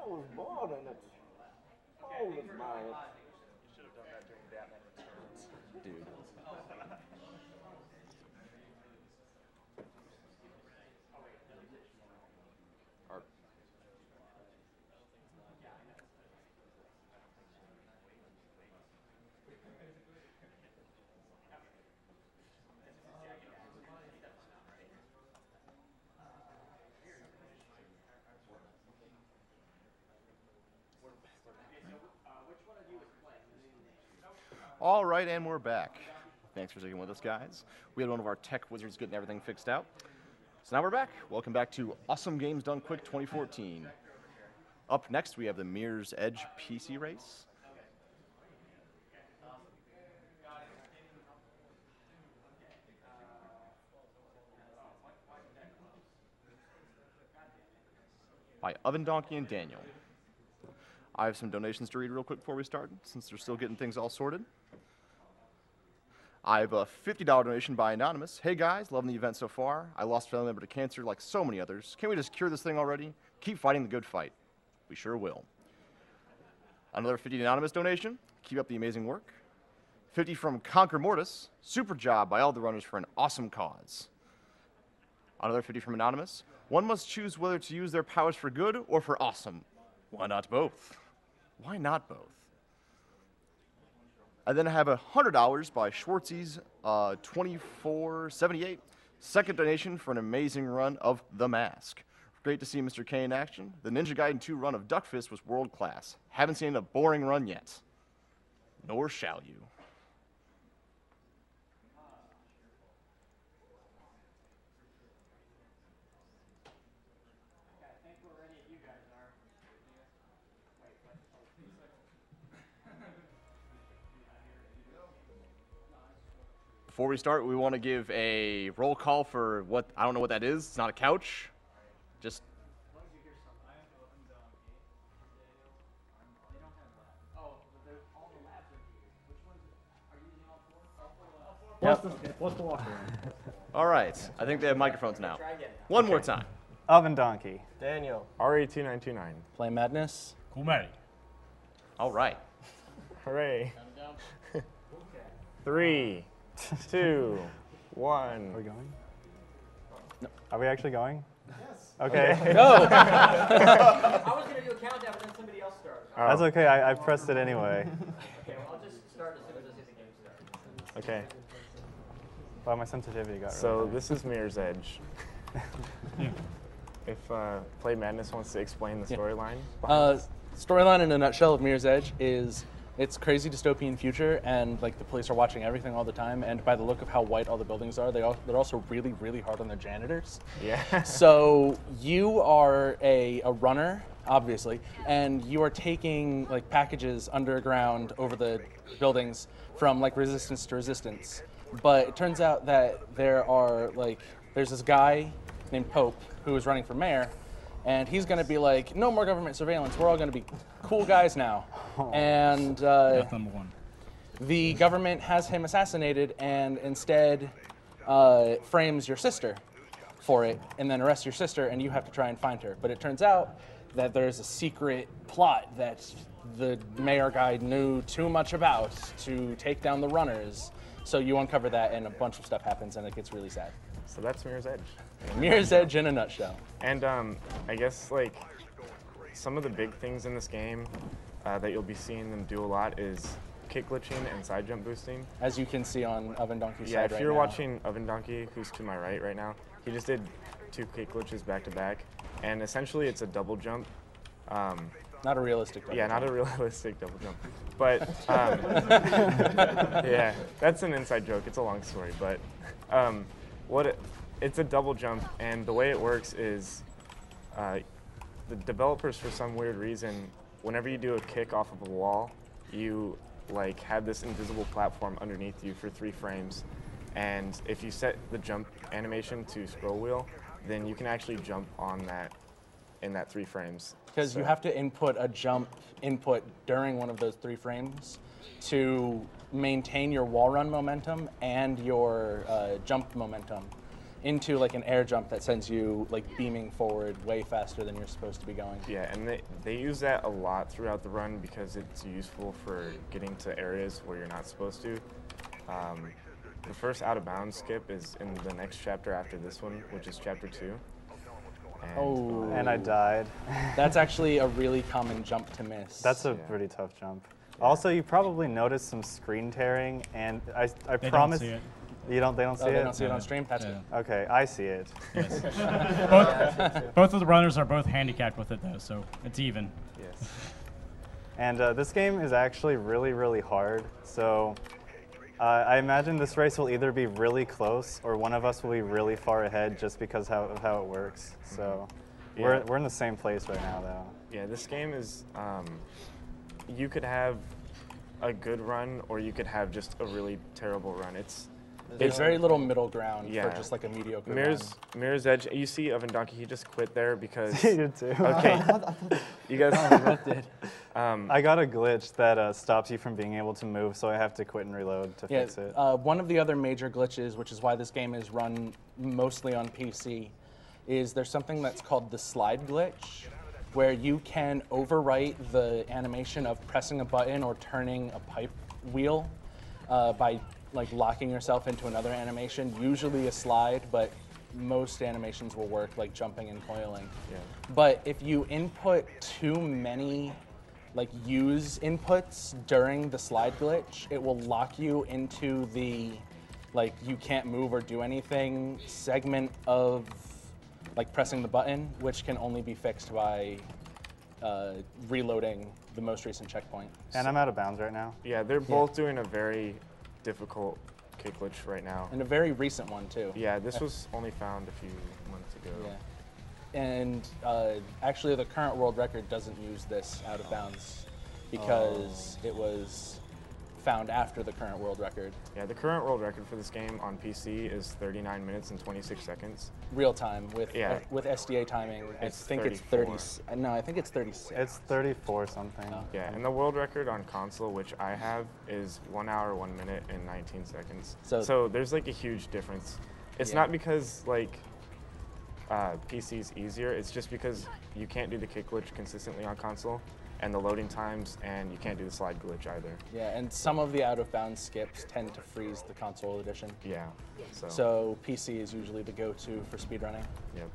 was born in it. Old as my it. Should have done that during Batman Returns. Dude. Art. All right, and we're back. Thanks for sticking with us, guys. We had one of our tech wizards getting everything fixed out. So now we're back. Welcome back to Awesome Games Done Quick 2014. Up next, we have the Mirror's Edge PC race. By Ovendonkey and Daniel. I have some donations to read real quick before we start, since they're still getting things all sorted. I have a $50 donation by Anonymous. Hey guys, loving the event so far. I lost a family member to cancer like so many others. Can't we just cure this thing already? Keep fighting the good fight. We sure will. Another 50 Anonymous donation. Keep up the amazing work. 50 from Conquer Mortis. Super job by all the runners for an awesome cause. Another 50 from Anonymous. One must choose whether to use their powers for good or for awesome. Why not both? Why not both? I then have $100 by Schwartzy's 2478. Second donation for an amazing run of The Mask. Great to see Mr. K in action. The Ninja Gaiden 2 run of Duck Fist was world class. Haven't seen a boring run yet. Nor shall you. Before we start, we want to give a roll call for what, I don't know what that is. It's not a couch. Just. What's the walk around? All right. I think they have microphones now. One more time. Ovendonkey. Daniel. RE2929. Play Madness. Cool, Matty. All right. Hooray. 3, 2, 1. Are we going? No. Are we actually going? Yes. Okay. Go! I was going to do a countdown, but then somebody else started. That's okay. I pressed it anyway. Okay, well, I'll just start as soon as I see the game start. Okay. Wow, my sensitivity got So really this is Mirror's Edge. If Play Madness wants to explain the storyline. Storyline in a nutshell of Mirror's Edge is it's crazy dystopian future, and like the police are watching everything all the time. And by the look of how white all the buildings are, they're also really, really hard on their janitors. Yeah. So you are a runner, obviously, and you are taking like packages underground over the buildings from like resistance to resistance. But it turns out that there's this guy named Pope who is running for mayor, and he's going to be like, no more government surveillance. We're all going to be cool guys now. And That's number one. the government has him assassinated and instead frames your sister for it and then arrests your sister, and you have to try and find her. But it turns out that there's a secret plot that the mayor guy knew too much about to take down the runners. So you uncover that, and a bunch of stuff happens, and it gets really sad. So that's Mirror's Edge. Mirror's Edge in a nutshell. And I guess like some of the big things in this game that you'll be seeing them do a lot is kick glitching and side jump boosting. As you can see on Ovendonkey's Yeah, side if you're now. watching Ovendonkey, who's to my right now, he just did 2 kick glitches back to back, and essentially it's a double jump. Not a realistic double Yeah, jump. not a realistic double jump. But yeah, that's an inside joke. It's a long story, but it's a double jump, and the way it works is the developers, for some weird reason, whenever you do a kick off of a wall, you like have this invisible platform underneath you for 3 frames, and if you set the jump animation to scroll wheel, then you can actually jump on that in that 3 frames. Because you have to input a jump input during one of those 3 frames to maintain your wall run momentum and your jump momentum. into like an air jump that sends you like beaming forward way faster than you're supposed to be going. Yeah, and they use that a lot throughout the run because it's useful for getting to areas where you're not supposed to. The first out of bounds skip is in the next chapter after this one, which is chapter 2. And, And I died. That's actually a really common jump to miss. That's a pretty tough jump. Also, you probably noticed some screen tearing, and I They promise. don't see it. You don't. They don't see They it. don't see it on stream. That's Yeah. good. Okay, I see it. Yes. both of the runners are both handicapped with it though, so it's even. yes. And this game is actually really, really hard. So I imagine this race will either be really close or one of us will be really far ahead just because of how it works. So Yeah. we're in the same place right now, though. Yeah, this game is, you could have a good run or you could have just a really terrible run. There's very little middle ground Yeah. for just like a mediocre Mirror's Edge, you see Ovendonkey, he just quit there because, You did too. okay, you guys, I got a glitch that stops you from being able to move, so I have to quit and reload to Yeah, fix it. one of the other major glitches, which is why this game is run mostly on PC, is there's something that's called the slide glitch, where you can overwrite the animation of pressing a button or turning a pipe wheel by like locking yourself into another animation, usually a slide, but most animations will work like jumping and coiling. Yeah. But if you input too many like use inputs during the slide glitch, it will lock you into the like you can't move or do anything segment of like pressing the button, which can only be fixed by reloading the most recent checkpoint. And I'm out of bounds right now. yeah, they're both doing a very difficult kick glitch right now. And a very recent one too. Yeah, this was only found a few months ago. Yeah. And actually the current world record doesn't use this out of bounds because it was found after the current world record. Yeah, the current world record for this game on PC is 39 minutes and 26 seconds. Real time with Yeah. with SDA timing. It's I think it's 34. 30. No, I think it's 36. It's 34 something. Yeah, and the world record on console, which I have, is 1 hour, 1 minute, and 19 seconds. So- there's like a huge difference. It's Yeah. not because like PC's easier, it's just because you can't do the kick glitch consistently on console, and the loading times, and you can't do the slide glitch either. Yeah, and some of the out of bounds skips tend to freeze the console edition. Yeah, So PC is usually the go-to for speedrunning. yep.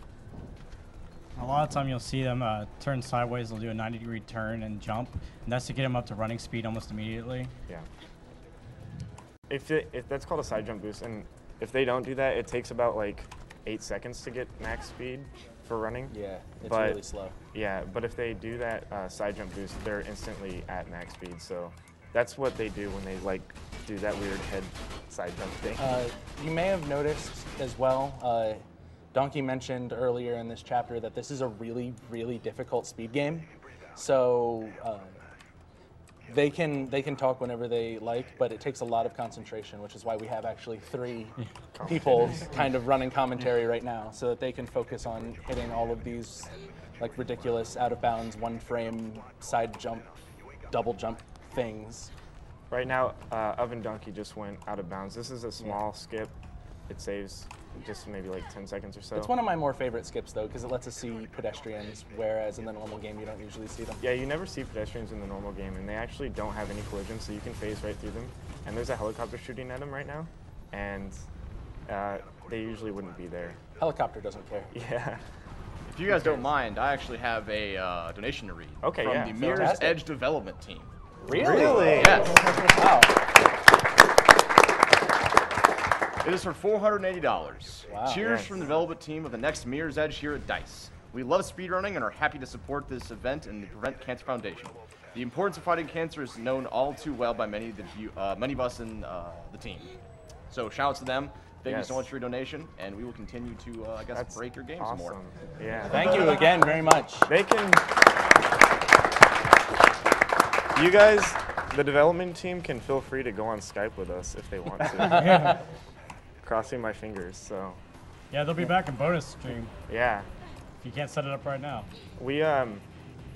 A lot of time you'll see them turn sideways. They'll do a 90-degree turn and jump, and that's to get them up to running speed almost immediately. Yeah. If that's called a side jump boost, and if they don't do that, it takes about like 8 seconds to get max speed for running. Yeah, it's But- really slow. Yeah, but if they do that side jump boost, they're instantly at max speed. So that's what they do when they like do that weird head side jump thing. You may have noticed as well, Donkey mentioned earlier in this chapter that this is a really, really difficult speed game. So they can talk whenever they like, but it takes a lot of concentration, which is why we have actually 3 people kind of running commentary right now, so that they can focus on hitting all of these like ridiculous out of bounds, 1 frame side jump, double jump things. Right now, Ovendonkey just went out of bounds. This is a small skip. It saves just maybe like 10 seconds or so. It's one of my more favorite skips though, because it lets us see pedestrians, whereas in the normal game you don't usually see them. Yeah, you never see pedestrians in the normal game, and they actually don't have any collisions, so you can phase right through them. And there's a helicopter shooting at them right now, and they usually wouldn't be there. Helicopter doesn't care. Yeah. If you guys don't mind, I actually have a donation to read Okay, from yeah. the Mirror's Fantastic. Edge development team. Really? Yes. Wow. It is for $480. Wow. Cheers Yes. from the development team of the next Mirror's Edge here at DICE. We love speedrunning and are happy to support this event and the Prevent Cancer Foundation. The importance of fighting cancer is known all too well by many of us in the team. So shout out to them. Thank you so Yes. much for your donation, and we will continue to, I guess, That's break your games awesome. more. Yeah. Thank you again very much. They can. You guys, the development team, can feel free to go on Skype with us if they want to. Crossing my fingers. So, Yeah, they'll be back in bonus stream yeah, if you can't set it up right now. we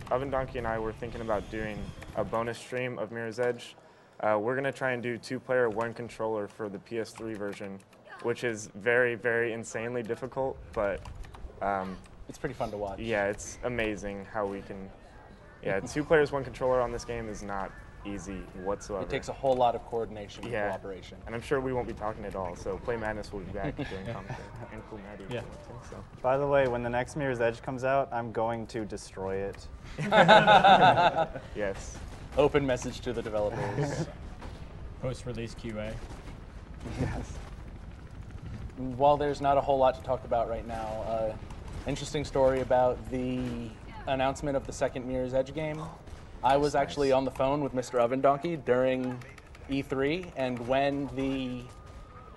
Ovendonkey and I were thinking about doing a bonus stream of Mirror's Edge. We're gonna try and do 2-player, 1 controller for the PS3 version, which is very, very insanely difficult, but It's pretty fun to watch. yeah, it's amazing how we can, yeah, 2 players, 1 controller on this game is not easy whatsoever. It takes a whole lot of coordination and yeah. cooperation. And I'm sure we won't be talking at all, so Play Madness will be back doing commentary. And Cool Maddie. Yeah. So. By the way, when the next Mirror's Edge comes out, I'm going to destroy it. Yes. Open message to the developers. Post-release QA. Yes. While there's not a whole lot to talk about right now, interesting story about the announcement of the second Mirror's Edge game. I was actually on the phone with Mr. Ovendonkey during E3, and when the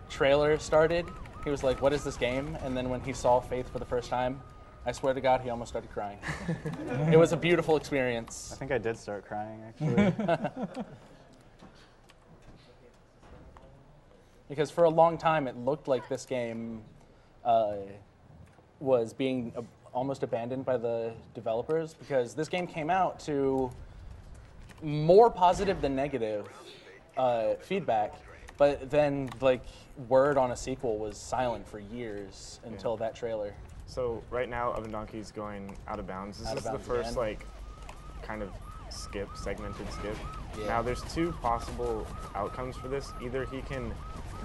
trailer started, he was like, "What is this game?" And then when he saw Faith for the first time, I swear to God, he almost started crying. It was a beautiful experience. I think I did start crying, actually. Because for a long time, it looked like this game was being almost abandoned by the developers, because this game came out to more positive than negative feedback, but then like word on a sequel was silent for years until that trailer. So right now, Ovendonkey's going out of bounds. This Out of is the bounds first again. like kind of segmented skip. Yeah. Now there's 2 possible outcomes for this. Either he can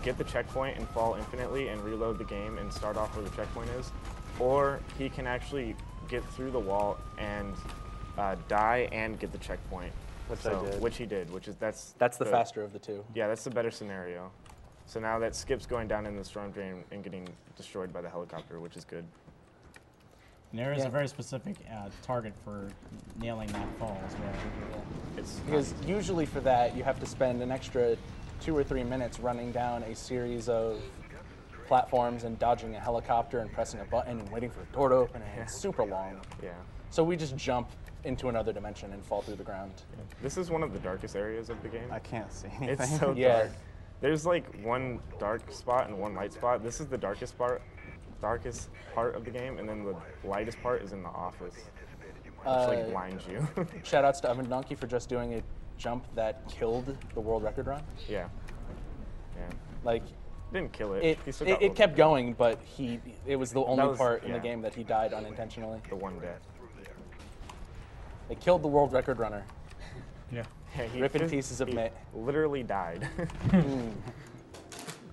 get the checkpoint and fall infinitely and reload the game and start off where the checkpoint is, or he can actually get through the wall and die and get the checkpoint. Which I did. Which he did, which is that's the faster of the two. Yeah, that's the better scenario. So now that Skip's going down in the storm drain and getting destroyed by the helicopter, which is good. And there is Yeah. a very specific target for nailing that fall as well. It's Because usually for that, you have to spend an extra 2 or 3 minutes running down a series of platforms and dodging a helicopter and pressing a button and waiting for the door to open, and it's super long. yeah. So we just jump into another dimension and fall through the ground. This is one of the darkest areas of the game. I can't see anything. It's so Yeah. dark. There's like 1 dark spot and 1 light spot. This is the darkest part of the game, and then the lightest part is in the office, which like blinds you. Shout outs to Ovendonkey for just doing a jump that killed the world record run. Yeah. Yeah. Like, Didn't kill it. it, He still it, got it kept going, but it was the only was- part in yeah. the game that he died unintentionally. the 1 death. It killed the world record runner. Yeah. Yeah, he Rip in just- pieces of he mitt. literally died.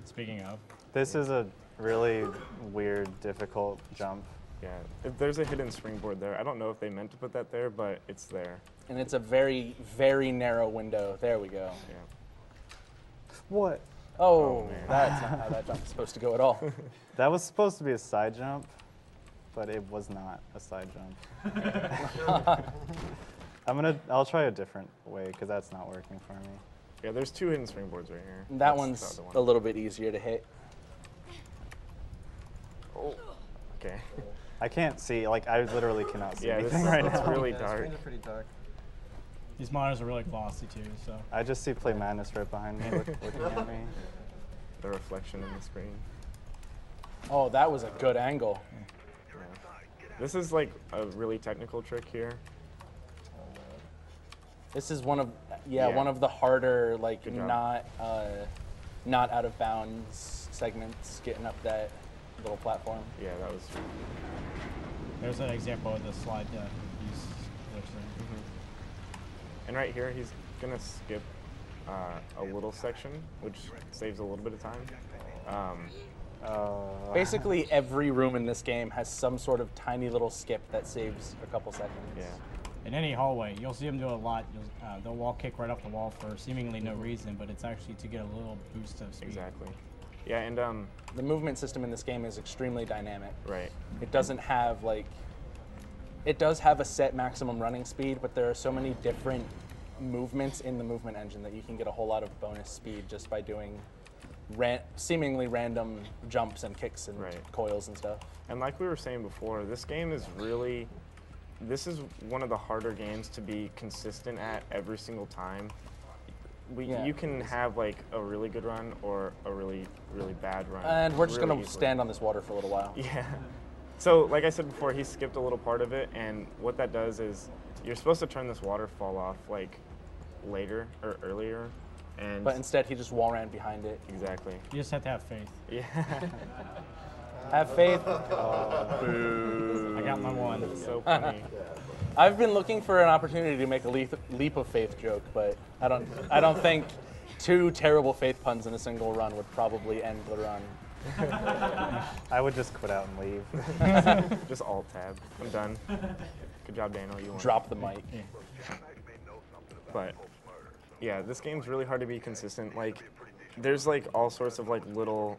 Speaking of, This is a really weird, difficult jump. Yeah. There's a hidden springboard there. I don't know if they meant to put that there, but it's there. And it's a very, very narrow window. There we go. Yeah. What? Oh, man. that's not how that jump is supposed to go at all. That was supposed to be a side jump, but it was not a side jump. I'll try a different way, because that's not working for me. Yeah, there's 2 hidden springboards right here. That That's one's the other a one. little bit easier to hit. Oh. Okay. I can't see, like, I literally cannot see Yeah, this anything is right it's now. really Yeah, the dark. screens are pretty dark. these monitors are really glossy too, so. I just see Play Madness right behind me, looking at me. The reflection in the screen. Oh, that was a good angle. Yeah. This is like a really technical trick here. This is one of Yeah. one of the harder, like, Good job. not out of bounds segments, getting up that little platform. Yeah, that was. There's an example of the slide that he's glitching. And right here, he's gonna skip a little section, which saves a little bit of time. Basically, every room in this game has some sort of tiny little skip that saves a couple seconds. Yeah. In any hallway, you'll see them do a lot. They'll wall kick right off the wall for seemingly no reason, but it's actually to get a little boost of speed. Exactly. Yeah, and The movement system in this game is extremely dynamic. right. It doesn't have it does have a set maximum running speed, but there are so many different movements in the movement engine that you can get a whole lot of bonus speed just by doing seemingly random jumps and kicks and Right. coils and stuff. And like we were saying before, this game is really. This is one of the harder games to be consistent at every single time. Yeah. You can have like a really good run or a really, really bad run. And we're just really going to easily. stand on this water for a little while. Yeah. So, like I said before, he skipped a little part of it, and what that does is you're supposed to turn this waterfall off like later or earlier, And But instead, he just wall ran behind it. exactly. You just have to have faith. Yeah. Have faith. Boo. I got my one. So funny. I've been looking for an opportunity to make a leap of faith joke, but I don't think 2 terrible faith puns in a single run would probably end the run. I would just quit out and leave. Just alt tab. I'm done. Good job, Daniel. You won. Drop the mic. But yeah, this game's really hard to be consistent. Like, there's like all sorts of like little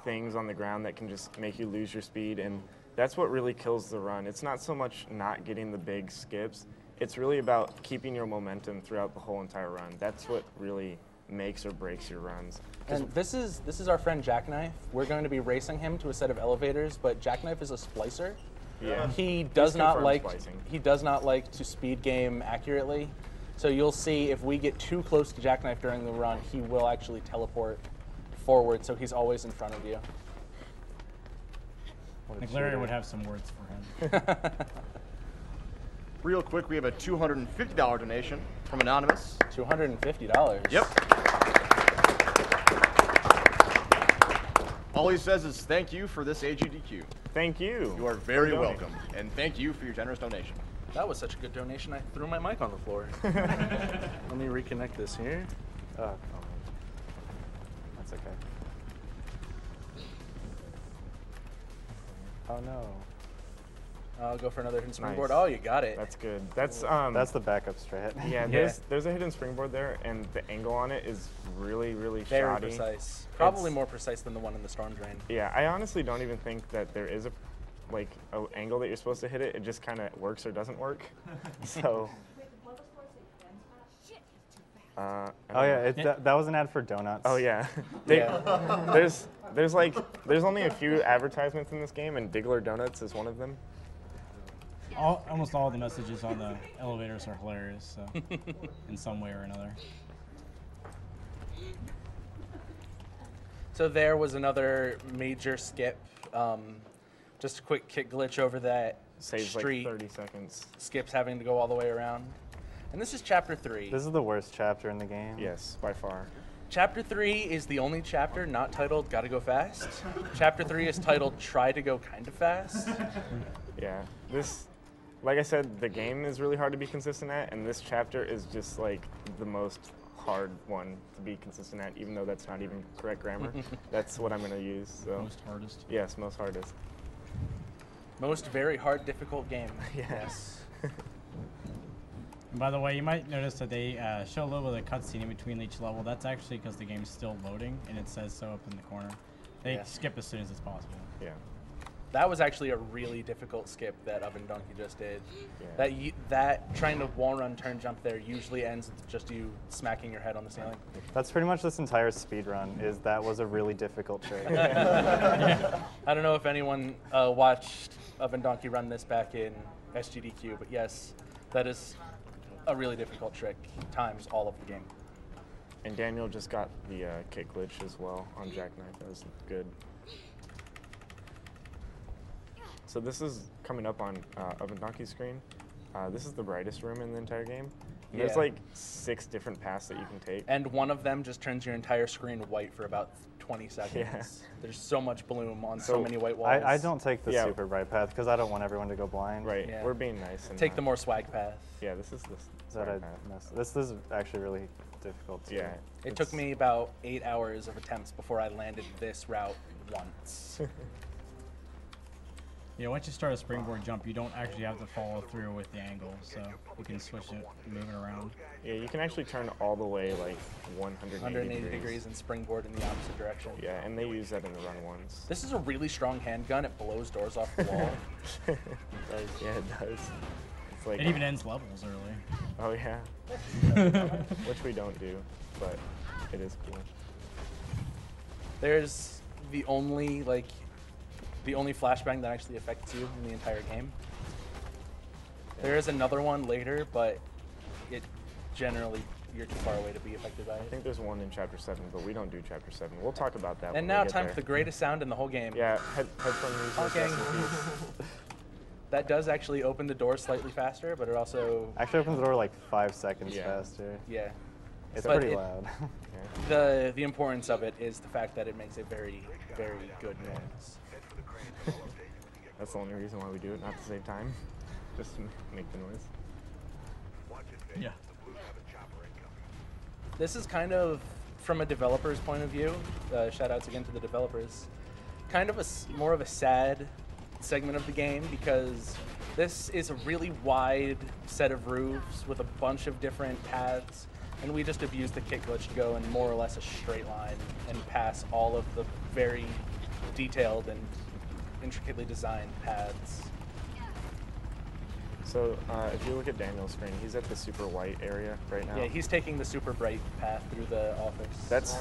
things on the ground that can just make you lose your speed, and that's what really kills the run. It's not so much not getting the big skips. It's really about keeping your momentum throughout the whole entire run. That's what really makes or breaks your runs. And this is our friend Jackknife. We're going to be racing him to a set of elevators, but Jackknife is a splicer. Yeah. He does not confirmed like splicing. to speed game accurately. So you'll see if we get too close to Jackknife during the run, he will actually teleport forward, so he's always in front of you. Like Larry would have some words for him. Real quick, we have a $250 donation from Anonymous. $250. Yep. All he says is thank you for this AGDQ. Thank you. You are very for donating. welcome, and thank you for your generous donation. That was such a good donation, I threw my mic on the floor. Let me reconnect this here. Oh, come on. That's okay. Oh no. I'll go for another hidden springboard. Nice. Oh, you got it. That's good. That's That's the backup strat. yeah. There's a hidden springboard there, and the angle on it is really very shoddy. precise. Probably more precise than the one in the storm drain. Yeah, I honestly don't even think that there is a angle that you're supposed to hit it. It just kind of works or doesn't work. So. I Oh yeah, don't know. that was an ad for donuts. Oh yeah. There's only a few advertisements in this game, and Diggler Donuts is one of them. Almost all the messages on the elevators are hilarious, so in some way or another. So there was another major skip. Just a quick kick glitch over that Saves street. like 30 seconds. Skips having to go all the way around. And this is chapter 3. This is the worst chapter in the game. Yes, by far. Chapter 3 is the only chapter not titled Gotta Go Fast. Chapter 3 is titled Try to Go Kinda Fast. Yeah. Like I said, the game is really hard to be consistent at, and this chapter is just like the most hard one to be consistent at, even though that's not even correct grammar. That's what I'm going to use. So. Most hardest. Yes, most hardest. Most very hard, difficult game. Yes. And by the way, you might notice that they show a little bit of cutscene in between each level. That's actually because the game's still loading, and it says so up in the corner. They Yeah. skip as soon as it's possible. Yeah. That was actually a really difficult skip that Ovendonkey just did. Yeah. That trying to wall run, turn, jump there usually ends with just you smacking your head on the ceiling. That's pretty much this entire speed run. That was a really difficult trick. I don't know if anyone watched Ovendonkey run this back in SGDQ, but yes, that is a really difficult trick times all of the game. And Daniel just got the kick glitch as well on Jackknife. That was good. So this is coming up on Ovendonkey's screen. This is the brightest room in the entire game. And there's Yeah. like 6 different paths that you can take. And one of them just turns your entire screen white for about 20 seconds. Yeah. There's so much bloom on so So many white walls. I don't take the Yeah. super bright path because I don't want everyone to go blind. Right, Yeah. we're being nice. And Take the more swag path. Yeah, this is the That I swag path. messed. This is actually really difficult too. Yeah. It took me about 8 hours of attempts before I landed this route once. Yeah, once you start a springboard jump, you don't actually have to follow through with the angle, so you can switch it, move it around. Yeah, you can actually turn all the way like 180 180 degrees and springboard in the opposite direction. Yeah, and they use that in the run ones. This is a really strong handgun. It blows doors off the wall. It does, yeah, it does. It's like, It even ends levels early. oh yeah, which we don't do, but it is cool. There's the only flashbang that actually affects you in the entire game. There is another one later, but it generally you're too far away to be affected by I it. think there's one in Chapter 7, but we don't do Chapter 7. We'll talk about that when And we now get time there. for the greatest sound in the whole game. Yeah, headphone music. Honking. rest in peace. That does actually open the door slightly faster, but it also Actually opens the door like 5 seconds Yeah. faster. yeah. It's But pretty it- loud. The importance of it is the fact that it makes a very, very good noise. That's the only reason why we do it, not to save time, just to make the noise. Yeah. This is kind of, from a developer's point of view, shout outs again to the developers, kind of more of a sad segment of the game because this is a really wide set of roofs with a bunch of different paths, and we just abuse the kick glitch to go in more or less a straight line and pass all of the very detailed and intricately designed paths. So if you look at Daniel's screen, he's at the super white area right now. Yeah, he's taking the super bright path through the office.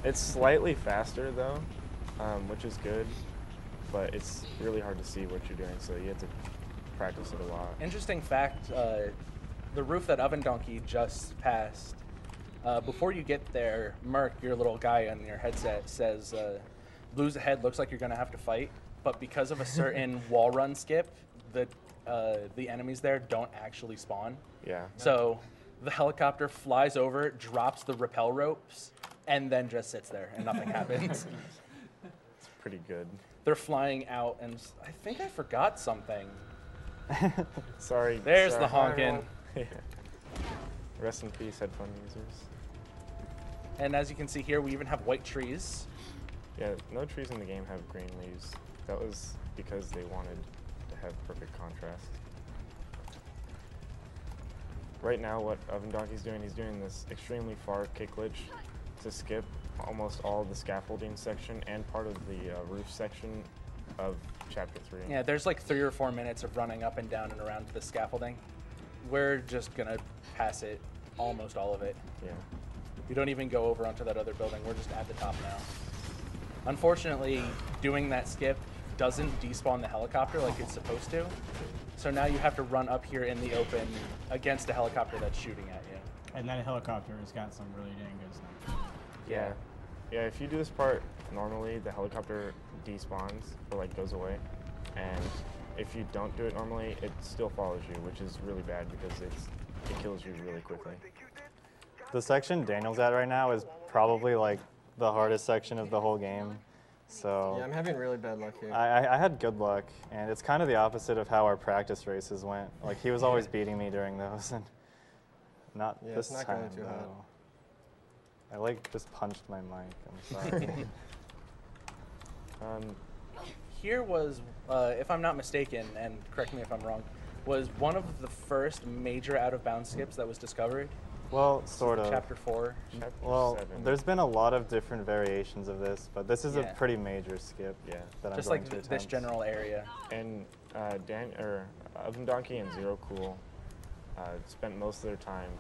It's slightly faster though, which is good, but it's really hard to see what you're doing, so you have to practice it a lot. Interesting fact, the roof that Ovendonkey just passed, before you get there, Merc, your little guy on your headset, says, blues ahead, looks like you're going to have to fight, but because of a certain wall run skip, the enemies there don't actually spawn. Yeah. So the helicopter flies over, drops the rappel ropes, and then just sits there, and nothing happens. It's pretty good. They're flying out, and I think I forgot something. Sorry. There's sorry. the honkin'. Yeah. Rest in peace, headphone users. And as you can see here, we even have white trees. Yeah, no trees in the game have green leaves. That was because they wanted to have perfect contrast. Right now, what Ovendonkey's doing, he's doing this extremely far kick glitch to skip almost all the scaffolding section and part of the roof section of Chapter 3. Yeah, there's like 3 or 4 minutes of running up and down and around the scaffolding. We're just gonna pass it, almost all of it. Yeah. We don't even go over onto that other building. We're just at the top now. Unfortunately, doing that skip doesn't despawn the helicopter like it's supposed to. So now you have to run up here in the open against a helicopter that's shooting at you. And that helicopter has got some really dang good stuff. Yeah. Yeah, if you do this part normally, the helicopter despawns or like goes away. And if you don't do it normally, it still follows you, which is really bad because it kills you really quickly. The section Daniel's at right now is probably like the hardest section of the whole game. So Yeah, I'm having really bad luck here. I had good luck, and it's kind of the opposite of how our practice races went. Like he was always beating me during those, and not Yeah, this it's not time going too hot. though. I like just punched my mic. I'm sorry. Here was, if I'm not mistaken, and correct me if I'm wrong, was one of the first major out-of-bounds skips that was discovered. Well, sort of. Chapter 4. Chapter Well, 7. there's been a lot of different variations of this, but this is Yeah. a pretty major skip. Yeah. That Just I'm going like to this attempt. general area. And Ovendonkey and Zero Cool spent most of their time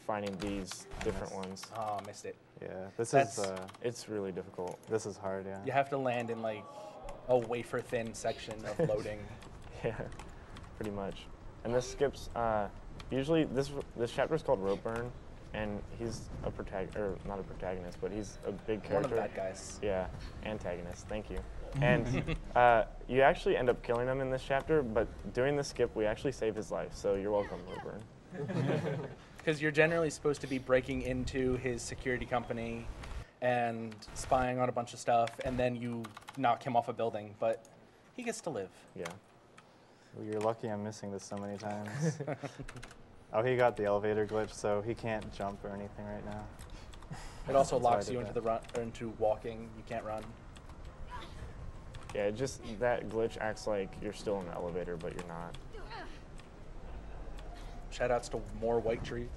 finding these different ones. Oh, missed it. Yeah, this That's- is It's really difficult. this is hard. Yeah. You have to land in like a wafer-thin section of loading. Yeah, pretty much. And this skips. Usually, this chapter is called Rope Burn, and he's a not a protagonist, but he's a big character. One of the bad guys. Yeah, antagonist. Thank you. And you actually end up killing him in this chapter, but doing the skip, we actually save his life. So you're welcome, Rope Burn. Because you're generally supposed to be breaking into his security company and spying on a bunch of stuff, and then you knock him off a building, but he gets to live. Yeah. Well, you're lucky I'm missing this so many times. Oh, he got the elevator glitch, so he can't jump or anything right now. It also That's why I locks did you into that. the run, or into walking. You can't run. Yeah, just that glitch acts like you're still in the elevator, but you're not. Shoutouts to more white trees.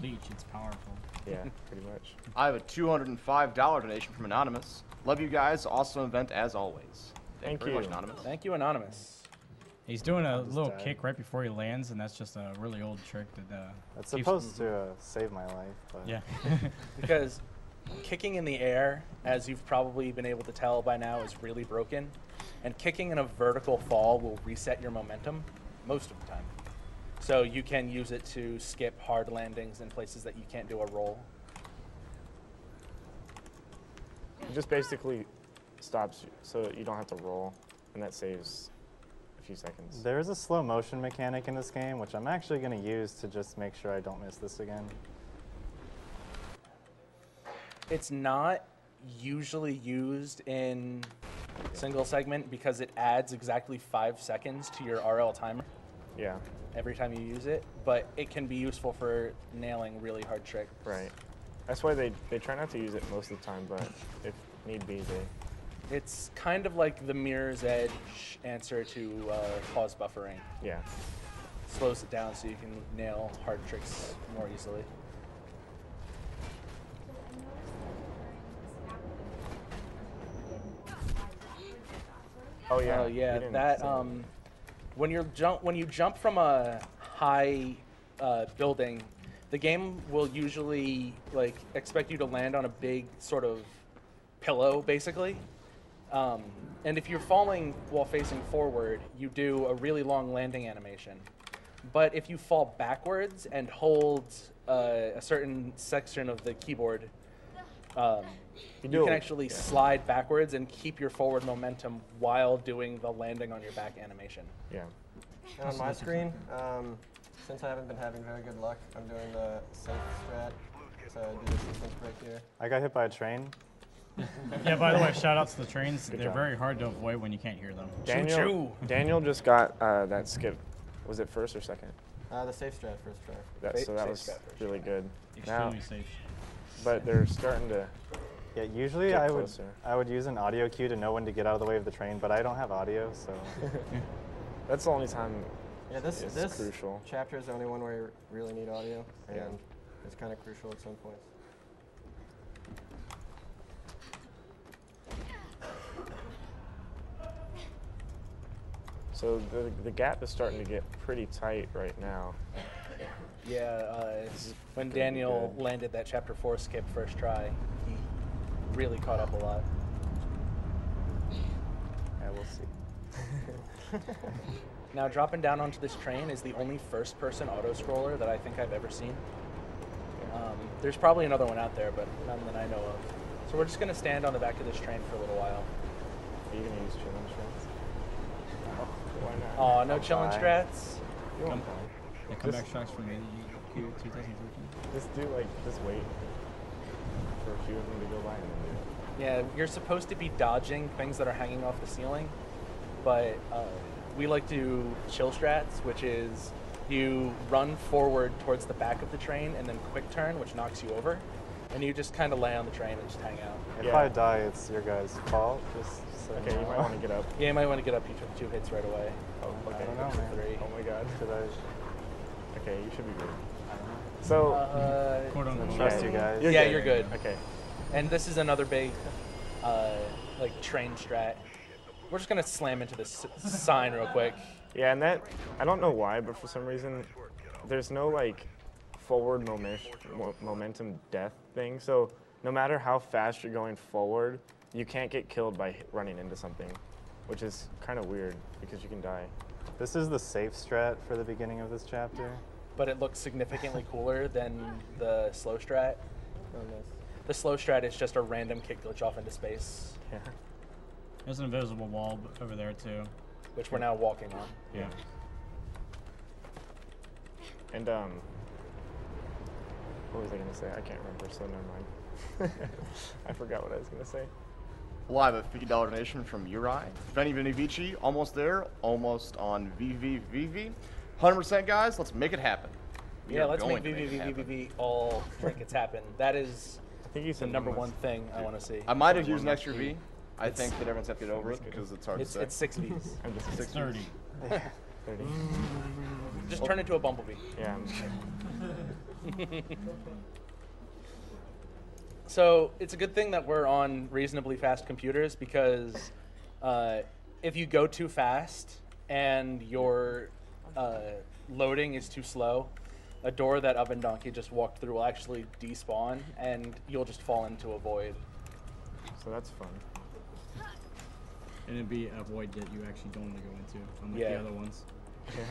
Leech, it's powerful. Yeah, pretty much. I have a $205 donation from Anonymous. Love you guys. Awesome event as always. Thank very you. much, Anonymous. Thank you, Anonymous. He's doing a just little died. kick right before he lands, and that's just a really old trick that. That's keeps- supposed to save my life, but Yeah. Because kicking in the air, as you've probably been able to tell by now, is really broken. And kicking in a vertical fall will reset your momentum most of the time. So you can use it to skip hard landings in places that you can't do a roll. It just basically stops you, so you don't have to roll, and that saves few seconds. There is a slow motion mechanic in this game, which I'm actually going to use to just make sure I don't miss this again. It's not usually used in single segment because it adds exactly 5 seconds to your RL timer Yeah, every time you use it, but it can be useful for nailing really hard tricks. right. That's why they try not to use it most of the time, but if need be, they... It's kind of like the Mirror's Edge answer to pause buffering. Yeah. Slows it down so you can nail hard tricks more easily. Oh yeah. Oh yeah, you didn't that say when you jump from a high building, the game will usually like expect you to land on a big sort of pillow, basically. And if you're falling while facing forward, you do a really long landing animation. But if you fall backwards and hold a certain section of the keyboard, you can actually slide backwards and keep your forward momentum while doing the landing on your back animation. Yeah. And on my screen, since I haven't been having very good luck, I'm doing the safe strat. So I do the sequence break here. I got hit by a train. Yeah, by the way, shout out to the trains. They're job. very hard to avoid when you can't hear them. Daniel just got that skip. Was it first or second? The safe strat first try. So that was really good. Now, Extremely safe. but they're starting to... Yeah, usually Get I closer. would use an audio cue to know when to get out of the way of the train, but I don't have audio, so. That's the only time Yeah, this it's crucial. chapter is the only one where you really need audio, Yeah. and it's kind of crucial at some points. So the gap is starting to get pretty tight right now. Yeah, when gonna be Daniel good. landed that chapter 4 skip first try, he really caught up a lot. Yeah, we'll see. Now, dropping down onto this train is the only first-person auto-scroller that I think I've ever seen. There's probably another one out there, but none that I know of. So we're just going to stand on the back of this train for a little while. Are you gonna use chilling strats? Why not? Oh, no chillin' Bye. strats? You won't Come- die. The comeback tracks from ADQ 2013. Just wait for a few of them to go by and then do it. Yeah, you're supposed to be dodging things that are hanging off the ceiling, but we like to chill strats, which is you run forward towards the back of the train and then quick turn, which knocks you over, and you just kind of lay on the train and just hang out. If Yeah. I die, it's your guys' fault. Just so Okay, you might want to get up. Yeah, you might want to get up. You took 2 hits right away. Oh, okay. I don't know, man. 3. Oh my god. Should I? Okay, you should be good. So, Quote unquote. Trust you guys. Yeah, you're good. Okay. And this is another big, like train strat. We're just gonna slam into this sign real quick. Yeah, and that, I don't know why, but for some reason, there's no like forward momentum death thing. So no matter how fast you're going forward, you can't get killed by running into something, which is kind of weird because you can die. This is the safe strat for the beginning of this chapter. But it looks significantly cooler than the slow strat. Oh, nice. The slow strat is just a random kick glitch off into space, Yeah. There's an invisible wall over there too. which we're now walking on. Yeah. And what was I gonna say? I can't remember, so never mind. I forgot what I was gonna say. Live a $50 donation from Uri. Vinny Vici, almost there, almost on VVVV. 100% guys, let's make it happen. We Yeah, are let's make going to it happen. VVVVV all trinkets happen. That is I think you the said number one one thing I want to see. I might have used an extra V. I think that everyone's have to get over it because it's hard to say. It's 6 Vs. I'm just It's 30. 30. Just turn into a bumblebee. Yeah. So it's a good thing that we're on reasonably fast computers because if you go too fast and your loading is too slow, a door that Ovendonkey just walked through will actually despawn and you'll just fall into a void. So that's fun. And it'd be a void that you actually don't want to go into, unlike Yeah. the other ones. Yeah.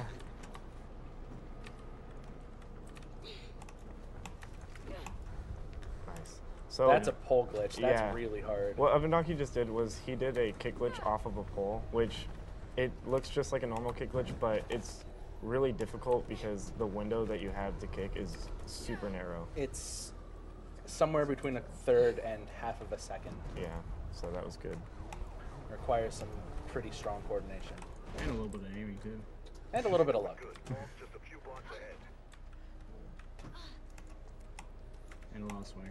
Nice. So That's a pole glitch. That's yeah. really hard. What Ovendonkey just did was he did a kick glitch off of a pole, which It looks just like a normal kick glitch, but it's really difficult because the window that you have to kick is super narrow. It's somewhere between a third and half of a second. Yeah, so that was good. Requires some pretty strong coordination. And a little bit of aiming, too. And a little bit of luck. And a lot of swagger.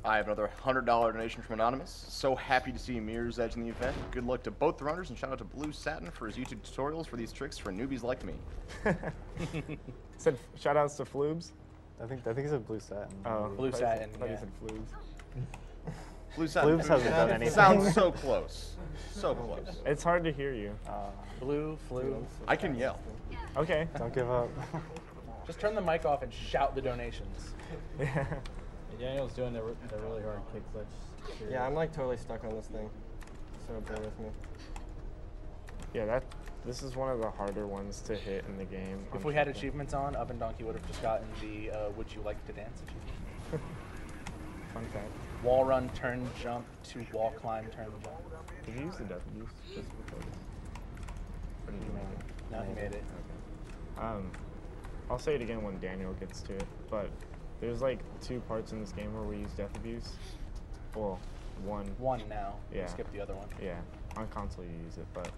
I have another $100 donation from Anonymous. So happy to see Mirror's Edge in the event. Good luck to both the runners, and shout out to Blue Satin for his YouTube tutorials for these tricks for newbies like me. Said shout outs to Floobs. I think he said Blue Satin. Oh, Blue Satin, I thought he yeah. said Floobs. Blue Satin Floobs hasn't done anything. sounds so close. So close. It's hard to hear you. Blue, flu. I can yell. Okay. Don't give up. Just turn the mic off and shout the donations. Yeah. Daniel's doing the really hard kick glitch. Yeah, I'm like totally stuck on this thing. So bear with me. Yeah, this is one of the harder ones to hit in the game. If we had achievements on, Ovendonkey would have just gotten the Would You Like to Dance achievement. Fun fact. Wall run, turn, jump, to wall climb, turn, jump. Did you use the death abuse just because? Or did you make it? No, he made it. Okay. I'll say it again when Daniel gets to it, but there's like 2 parts in this game where we use death abuse. Well, one. One now. Yeah. Skip the other one. Yeah, on console you use it, but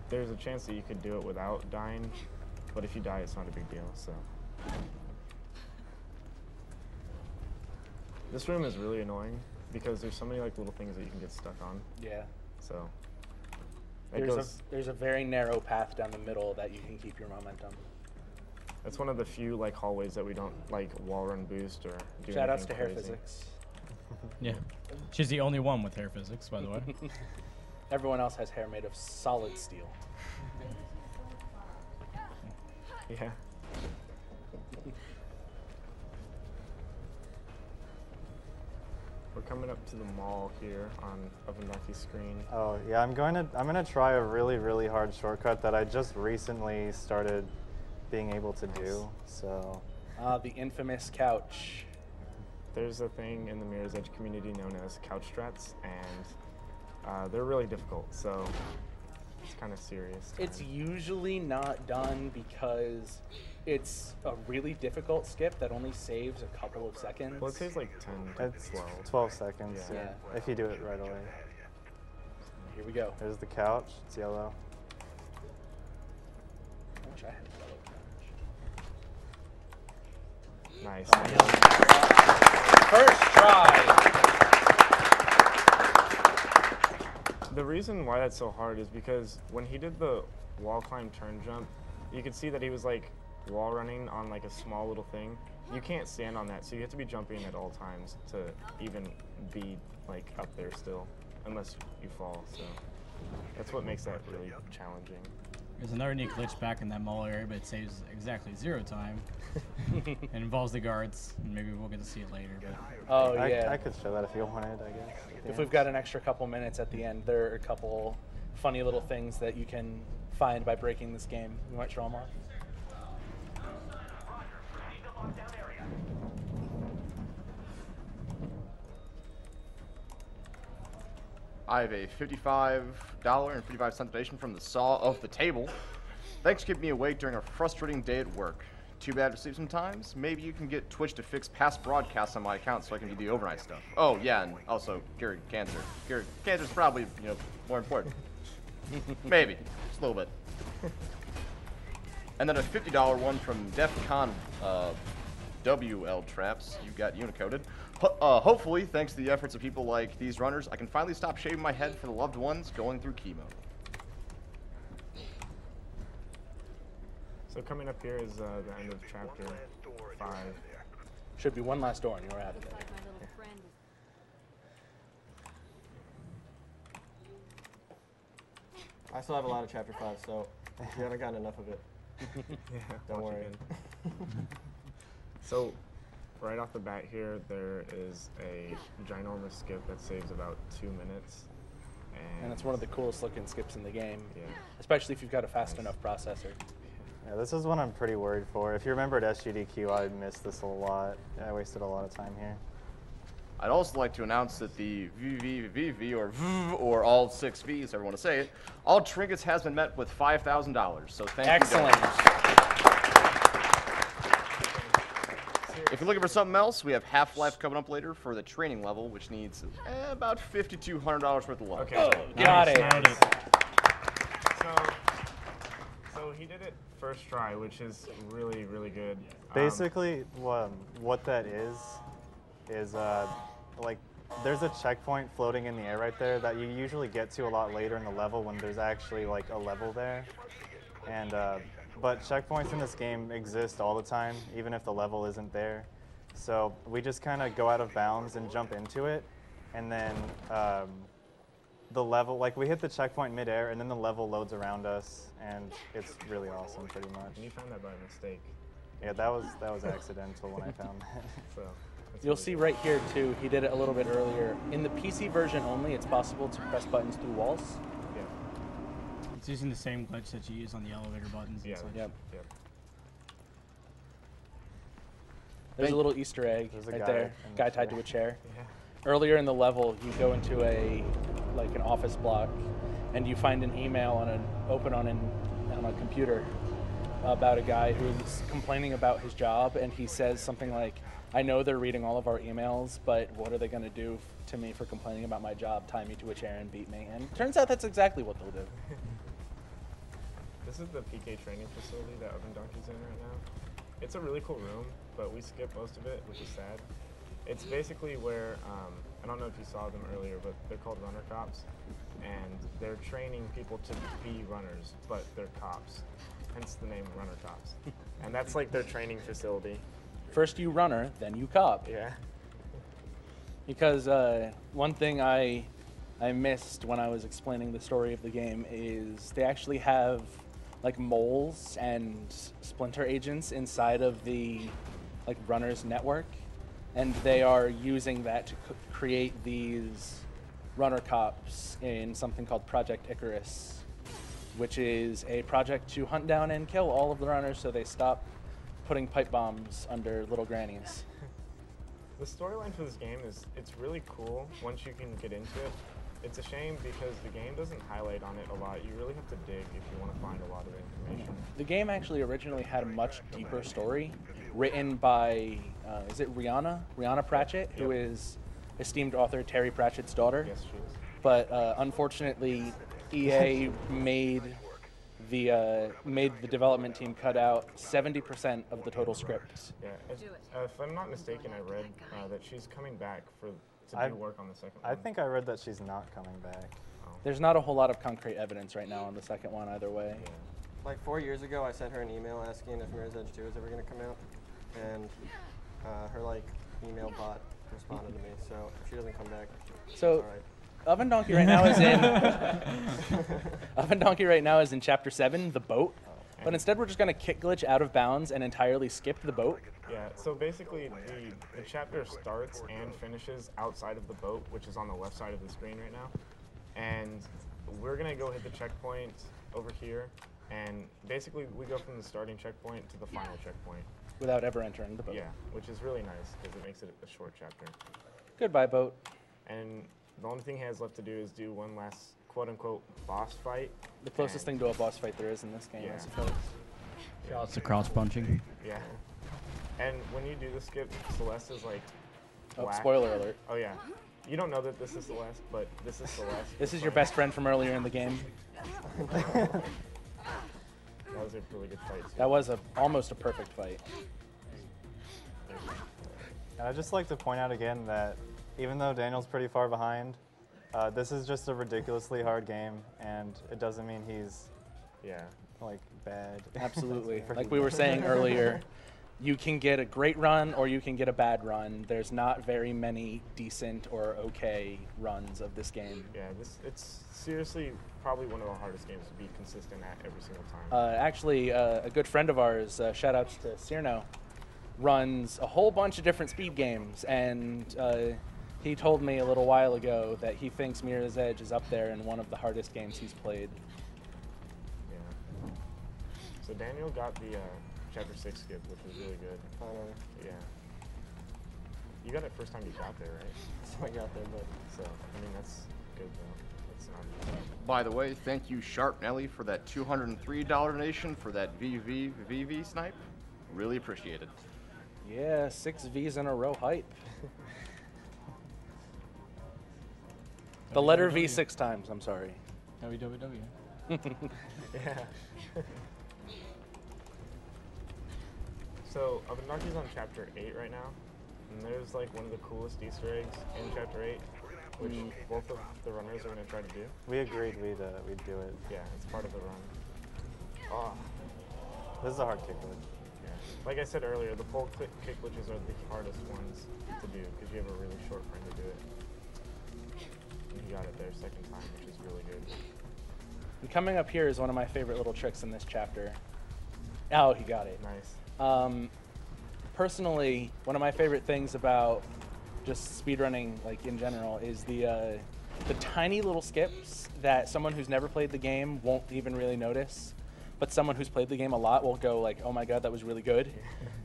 there's a chance that you could do it without dying, but if you die, it's not a big deal. So this room is really annoying because there's so many like little things that you can get stuck on. Yeah. So There's a very narrow path down the middle that you can keep your momentum. That's one of the few like hallways that we don't like wall run boost or do Shout outs anything to hair crazy. physics. Yeah. She's the only one with hair physics, by the way. Everyone else has hair made of solid steel. Yeah. We're coming up to the mall here on Ovendonkey's screen. Oh yeah, I'm gonna try a really hard shortcut that I just recently started being able to do. So. The infamous couch. There's a thing in the Mirror's Edge community known as couch strats, and they're really difficult, so it's kind of serious. It's usually not done because it's a really difficult skip that only saves a couple of seconds. Well, it saves like 10 to It's 12. 12 seconds, Yeah. yeah, if you do it right away. Here we go. There's the couch, it's yellow. I wish I had a yellow couch. Nice. First try. The reason why that's so hard is because when he did the wall climb turn jump, you could see that he was like wall running on like a small little thing. You can't stand on that, so you have to be jumping at all times to even be like up there still, unless you fall. So that's what makes that really challenging. There's another neat glitch back in that mall area, but it saves exactly 0 time. It involves the guards, and maybe we'll get to see it later. But Oh yeah. I could show that if you wanted, I guess. If we've got an extra couple minutes at the end, there are a couple funny little things that you can find by breaking this game. You want to show them off? I have a $55.55 donation from the Saw of the Table. Thanks for keeping me awake during a frustrating day at work. Too bad to sleep sometimes. Maybe you can get Twitch to fix past broadcasts on my account so I can do the overnight stuff. Oh, yeah, and also curing cancer. Cancer's probably, more important. Maybe. Just a little bit. And then a $50 one from DEFCON WL Traps. You got unicoded. Hopefully, thanks to the efforts of people like these runners, I can finally stop shaving my head for the loved ones going through chemo. So coming up here is the end of chapter 5. Should be one last door and we're out of there. I still have a lot of chapter 5, so if you haven't gotten enough of it, Yeah, don't watch worry. again. So, right off the bat here, there is a ginormous skip that saves about 2 minutes. And it's one of the coolest looking skips in the game, Yeah. especially if you've got a fast enough processor. Yeah, this is one I'm pretty worried for. If you remembered SGDQ, I missed this a lot. I wasted a lot of time here. I'd also like to announce that the VVVV or all 6 V's, however you want to say it, all trinkets has been met with $5,000. So thank Excellent. you. If you're looking for something else, we have Half-Life coming up later for the training level, which needs about $5,200 worth of luck. Okay. Got it. So he did it first try, which is really, really good. Basically, what that is like there's a checkpoint floating in the air right there that you usually get to a lot later in the level when there's actually like a level there. And but checkpoints in this game exist all the time, even if the level isn't there. So we just kind of go out of bounds and jump into it, and then the level, like we hit the checkpoint midair, and then the level loads around us, and it's really awesome, pretty much. And you found that by mistake. Yeah, that was accidental when I found that. So that's You'll really see good. right here too, he did it a little bit earlier. In the PC version only, it's possible to press buttons through walls. Yeah. It's using the same glitch that you use on the elevator buttons. and Yeah. such. Yep. Yep. There's a little Easter egg There's a right guy there. in the Guy tied to chair. a chair. Yeah. Earlier in the level, you go into an office block, and you find an email on a computer about a guy who's complaining about his job, and he says something like, "I know they're reading all of our emails, but what are they going to do to me for complaining about my job? Tie me to a chair and beat me." And it turns out that's exactly what they'll do. This is the PK training facility that Ovendonkey's in right now. It's a really cool room, but we skipped most of it, which is sad. It's basically where, I don't know if you saw them earlier, but they're called runner cops, and they're training people to be runners, but they're cops, hence the name runner cops. And that's like their training facility. First you runner, then you cop. Yeah. Because one thing I missed when I was explaining the story of the game is they actually have like moles and splinter agents inside of the like runners network, and they are using that to create these runner cops in something called Project Icarus, which is a project to hunt down and kill all of the runners so they stop putting pipe bombs under little grannies. The storyline for this game it's really cool once you can get into it. It's a shame because the game doesn't highlight on it a lot. You really have to dig if you want to find a lot of information. The game actually originally had a much deeper story written by, is it Rihanna? Rihanna Pratchett, who is esteemed author Terry Pratchett's daughter. Yes, she is. But unfortunately, EA made the development team cut out 70% of the total script. Yeah. If I'm not mistaken, I read that she's coming back to do work on the second one. I think I read that she's not coming back. There's not a whole lot of concrete evidence right now on the second one either way. Yeah. Like 4 years ago, I sent her an email asking if Mirror's Edge 2 was ever going to come out, and her like email bot responded to me. So if she doesn't come back, So it's all right. Ovendonkey right now is in Ovendonkey right now is in Chapter 7, the boat. But instead, we're just going to kick glitch out of bounds and entirely skip the boat. Yeah, so basically the chapter starts and finishes outside of the boat, which is on the left side of the screen right now. And we're gonna go hit the checkpoint over here, and basically we go from the starting checkpoint to the final checkpoint. Without ever entering the boat. Yeah, which is really nice because it makes it a short chapter. Goodbye, boat. And the only thing he has left to do is do one last quote-unquote boss fight. The closest thing to a boss fight there is in this game, Yeah. I suppose. Shouts to cross punching. Yeah. And when you do the skip, Celeste is like Oh, black. spoiler alert. Oh yeah. You don't know that this is Celeste, but this is Celeste. This is your best friend from earlier in the game. That was a really good fight too. That was almost a perfect fight. And I'd just like to point out again that even though Daniel's pretty far behind, this is just a ridiculously hard game, and it doesn't mean he's Yeah. like bad. Absolutely. Like we were saying earlier, you can get a great run or you can get a bad run. There's not very many decent or okay runs of this game. Yeah, it's seriously probably one of the hardest games to be consistent at every single time. Actually, a good friend of ours, shout outs to Cyrno, runs a whole bunch of different speed games, and he told me a little while ago that he thinks Mirror's Edge is up there in one of the hardest games he's played. Yeah. So Daniel got the chapter 6 skip, which was really good. Finally. Yeah. You got it first time you got there, right? So I got there, but So, I mean, that's good though. That's not. By the way, thank you, Sharp Nelly, for that $203 donation for that VV snipe. Really appreciate it. Yeah, 6 V's in a row hype. The letter V 6 times, I'm sorry. www. Yeah. So, Ovendonkey's on chapter 8 right now, and there's like one of the coolest Easter eggs in chapter 8, which both of the runners are going to try to do. We agreed we'd do it. Yeah, it's part of the run. Oh, This is a hard kick glitch. yeah. Like I said earlier, the pole kick glitches are the hardest ones to do because you have a really short frame to do it. And he got it there second time, which is really good. And coming up here is one of my favorite little tricks in this chapter. Oh, he got it. Nice. Personally, one of my favorite things about just speedrunning, like in general, is the tiny little skips that someone who's never played the game won't even really notice, but someone who's played the game a lot will go like, "Oh my god, that was really good."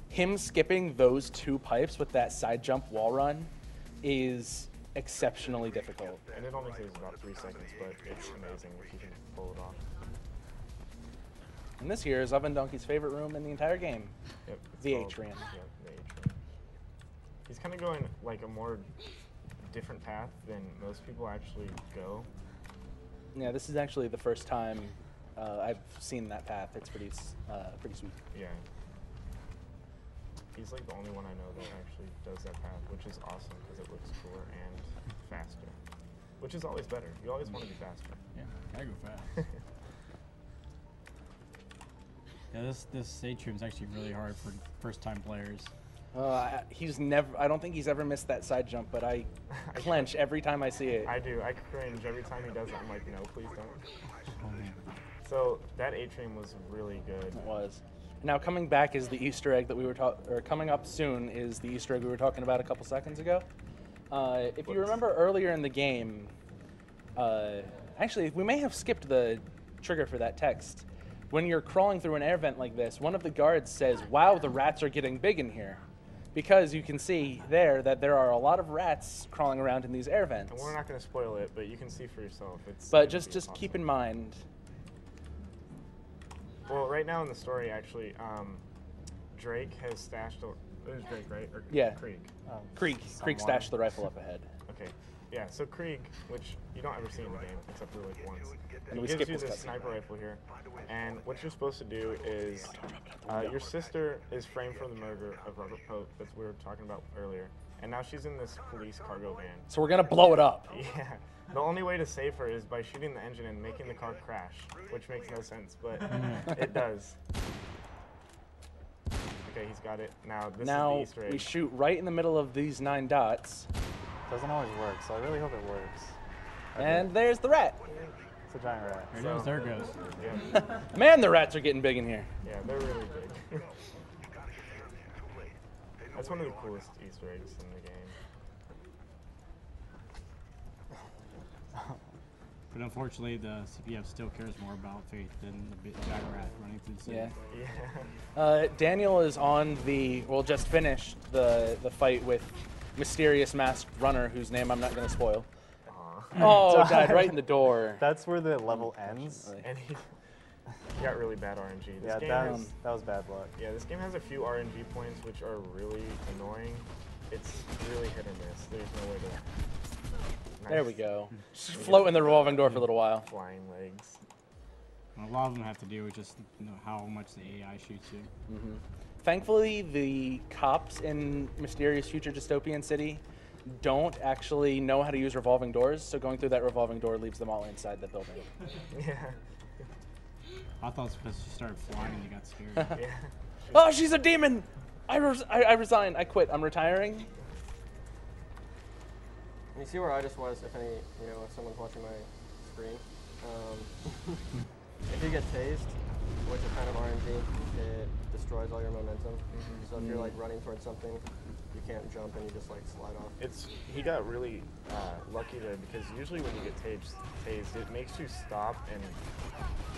Him skipping those 2 pipes with that side jump wall run is exceptionally difficult. And it only takes about 3 seconds, but it's amazing if you can pull it off. And this here is Ovendonkey's favorite room in the entire game. Yep, it's The called- atrium. Yep, the atrium. He's kind of going like a more different path than most people actually go. Yeah, this is actually the first time I've seen that path. It's pretty sweet. Yeah. He's like the only one I know that actually does that path, which is awesome because it looks cooler and faster, which is always better. You always want to be faster. Yeah, gotta go fast. Yeah, this atrium is actually really hard for first-time players. I don't think he's ever missed that side jump, but I clench every time I see it. I do. I cringe every time he does it. I'm like, no, please don't. Oh, man. So that atrium was really good. It was. Now coming back is the Easter egg that we were coming up soon is the Easter egg we were talking about a couple seconds ago. If you remember earlier in the game, actually we may have skipped the trigger for that text. When you're crawling through an air vent like this, one of the guards says, "Wow, the rats are getting big in here." Because you can see there that there are a lot of rats crawling around in these air vents. And we're not going to spoil it, but you can see for yourself. But just keep in mind. Well, right now in the story, actually, Drake has stashed. It was Drake, right? Or Yeah. Krieg. Krieg Someone. stashed the rifle up ahead. Okay. Yeah. So Krieg, which you don't ever see in the game except for like once, And we he gives skipped you this this cutscene. sniper rifle here, and what you're supposed to do is, your sister is framed for the murder of Robert Pope, that we were talking about earlier, and now she's in this police cargo van. So we're gonna blow it up. Yeah. The only way to save her is by shooting the engine and making the car crash, which makes no sense, but it does. Okay, he's got it. Now, this is the Now Easter egg. we shoot right in the middle of these 9 dots, Doesn't always work, so I really hope it works. and there's the rat. It's a giant rat. There it goes, there it goes. Yeah, Man, the rats are getting big in here. yeah, they're really big. That's one of the coolest Easter eggs in the game. But unfortunately, the CPF still cares more about Faith than the giant rat running through the city. Yeah. Yeah. Daniel is on just finished the fight with mysterious masked runner whose name I'm not going to spoil. Oh, died right in the door. That's where the level ends. And he got really bad RNG. This Yeah, game that has, was bad luck. yeah, this game has a few RNG points which are really annoying. It's really hit or miss. There's no way to... There we go. Just float in the revolving door for a little while. Flying legs. And a lot of them have to do with just how much the AI shoots you. Thankfully, the cops in Mysterious Future Dystopian City don't actually know how to use revolving doors, so going through that revolving door leaves them all inside the building. Yeah. I thought it's because she started flying and you got scared. Yeah. Oh, she's a demon! I resign. I quit. I'm retiring. You see where I just was, if someone's watching my screen. If you get tased, which is kind of RNG, it destroys all your momentum. So if you're like running towards something, you can't jump and you just like slide off. He got really lucky there because usually when you get tased, it makes you stop and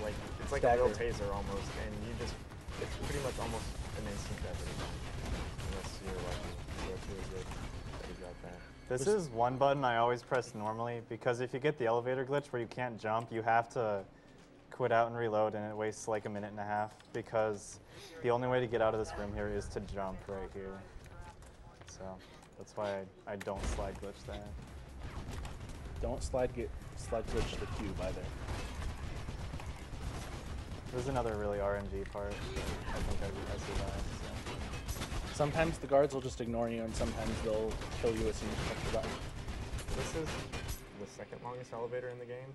like it's like a real taser almost, and it's pretty much almost an instant death every time, unless you're lucky. So that's really good. about that. This is one button I always press normally because if you get the elevator glitch where you can't jump, you have to quit out and reload, and it wastes like 1.5 minutes because the only way to get out of this room here is to jump right here. So that's why I don't slide glitch that. Don't slide glitch the cube either. There's another really RNG part that I think I survived. So. Sometimes the guards will just ignore you, and sometimes they'll kill you as soon as you push the button. This is the second longest elevator in the game.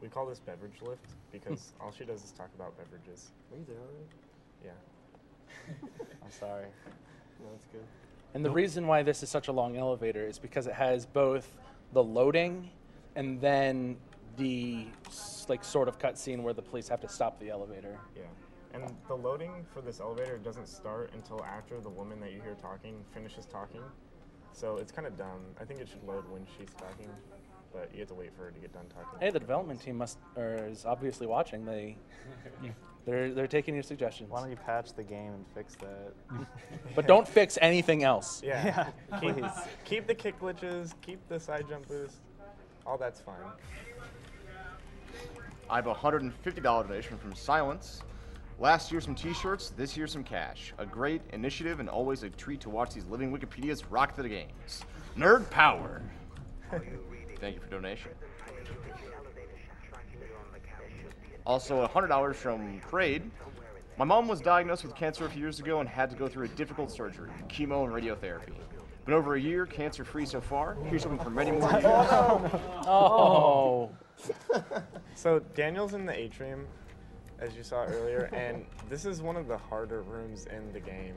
We call this beverage lift because all she does is talk about beverages. Are you there already? Yeah. I'm sorry. No, that's good. And the reason why this is such a long elevator is because it has both the loading and then the like sort of cutscene where the police have to stop the elevator. Yeah. And the loading for this elevator doesn't start until after the woman that you hear talking finishes talking. So it's kind of dumb. I think it should load when she's talking, but you have to wait for her to get done talking. Hey, the development team is obviously watching. They're taking your suggestions. Why don't you patch the game and fix that? But don't fix anything else. Yeah. Please. Keep the kick glitches, keep the side jump boost. All that's fine. I have a $150 donation from Silence. Last year some t-shirts, this year some cash. A great initiative and always a treat to watch these living Wikipedias rock the games. Nerd power. Thank you for donation. Also $100 from Crade. My mom was diagnosed with cancer a few years ago and had to go through a difficult surgery, chemo and radiotherapy. Been over a year, cancer-free so far. Here's hoping for many more years. Oh. So Daniel's in the atrium, as you saw earlier, and this is one of the harder rooms in the game,